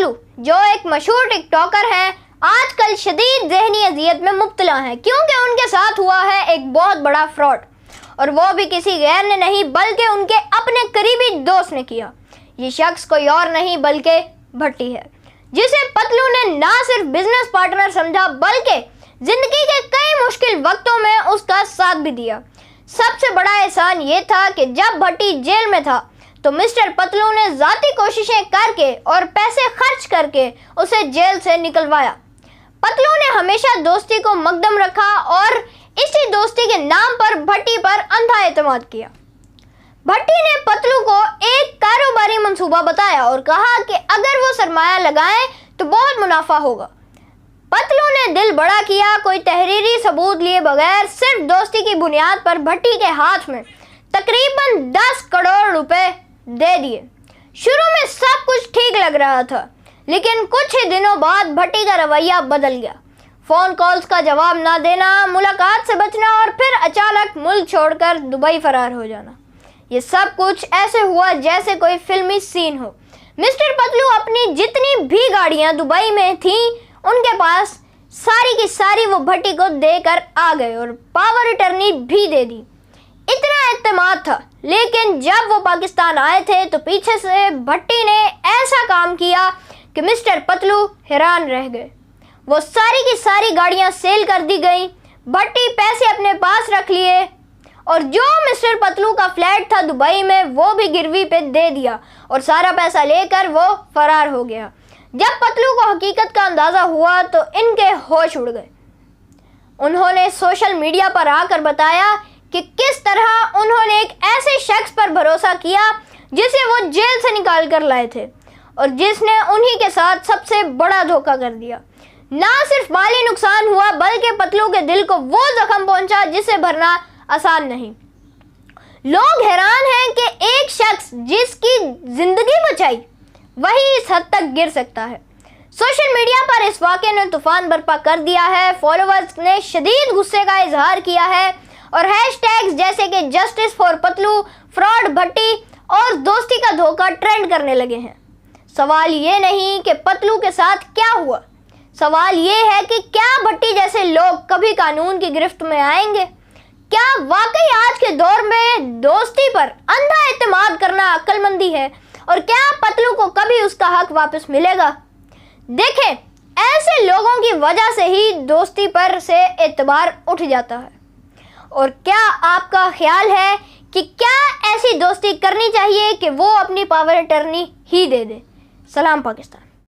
پتلو جو ایک مشہور ٹک ٹاکر ہیں آج کل شدید ذہنی اذیت میں مبتلا ہیں کیونکہ ان کے ساتھ ہوا ہے ایک بہت بڑا فراڈ، اور وہ بھی کسی غیر نے نہیں بلکہ ان کے اپنے قریبی دوست نے کیا۔ یہ شخص کوئی اور نہیں بلکہ بھٹی ہے، جسے پتلو نے نہ صرف بزنس پارٹنر سمجھا بلکہ زندگی کے کئی مشکل وقتوں میں اس کا ساتھ بھی دیا۔ سب سے بڑا احسان یہ تھا کہ جب بھٹی جیل میں تھا تو مسٹر پتلو نے ذاتی کوششیں کر کے اور پیسے خرچ کر کے اسے جیل سے نکلوایا۔ پتلو نے ہمیشہ دوستی کو مقدم رکھا اور اسی دوستی کے نام پر بھٹی پر اندھا اعتماد کیا۔ بھٹی نے پتلو کو ایک کاروباری منصوبہ بتایا اور کہا کہ اگر وہ سرمایہ لگائیں تو بہت منافع ہوگا۔ پتلو نے دل بڑا کیا، کوئی تحریری ثبوت لیے بغیر صرف دوستی کی بنیاد پر بھٹی کے ہاتھ میں تقریباً 10 کروڑ روپے دے دیے۔ شروع میں سب کچھ ٹھیک لگ رہا تھا، لیکن کچھ ہی دنوں بعد بھٹی کا رویہ بدل گیا۔ فون کالز کا جواب نہ دینا، ملاقات سے بچنا اور پھر اچانک ملک چھوڑ کر دبئی فرار ہو جانا۔ یہ سب کچھ ایسے ہوا جیسے کوئی فلمی سین ہو۔ مسٹر پتلو اپنی جتنی بھی گاڑیاں دبئی میں تھیں ان کے پاس ساری کی ساری وہ بھٹی کو دے کر آ گئے اور پاور اٹرنی بھی دے دی۔ اتنا اعتماد تھا، لیکن جب وہ پاکستان آئے تھے تو پیچھے سے بھٹی نے ایسا کام کیا کہ مسٹر پتلو حیران رہ گئے۔ وہ ساری کی ساری گاڑیاں سیل کر دی گئیں، بھٹی پیسے اپنے پاس رکھ لیے اور جو مسٹر پتلو کا فلیٹ تھا دبئی میں وہ بھی گروی پہ دے دیا اور سارا پیسہ لے کر وہ فرار ہو گیا۔ جب پتلو کو حقیقت کا اندازہ ہوا تو ان کے ہوش اڑ گئے۔ انہوں نے سوشل میڈیا پر آ کر بتایا کہ کس طرح انہوں نے ایک ایسے شخص پر بھروسہ کیا جسے وہ جیل سے نکال کر لائے تھے اور جس نے انہی کے ساتھ سب سے بڑا دھوکہ کر دیا۔ نہ صرف مالی نقصان ہوا بلکہ پتلو کے دل کو وہ زخم پہنچا جسے بھرنا آسان نہیں۔ لوگ حیران ہیں کہ ایک شخص جس کی زندگی بچائی وہی اس حد تک گر سکتا ہے۔ سوشل میڈیا پر اس واقعے نے طوفان برپا کر دیا ہے، فالوورز نے شدید غصے کا اظہار کیا ہے اور ہیش ٹیگز جیسے کہ جسٹس فار پتلو، فراڈ بھٹی اور دوستی کا دھوکہ ٹرینڈ کرنے لگے ہیں۔ سوال یہ نہیں کہ پتلو کے ساتھ کیا ہوا، سوال یہ ہے کہ کیا بھٹی جیسے لوگ کبھی قانون کی گرفت میں آئیں گے؟ کیا واقعی آج کے دور میں دوستی پر اندھا اعتماد کرنا عقل مندی ہے اور کیا پتلو کو کبھی اس کا حق واپس ملے گا؟ دیکھیں، ایسے لوگوں کی وجہ سے ہی دوستی پر سے اعتبار اٹھ جاتا ہے۔ اور کیا آپ کا خیال ہے کہ کیا ایسی دوستی کرنی چاہیے کہ وہ اپنی پاور اٹرنی ہی دے دے؟ سلام پاکستان۔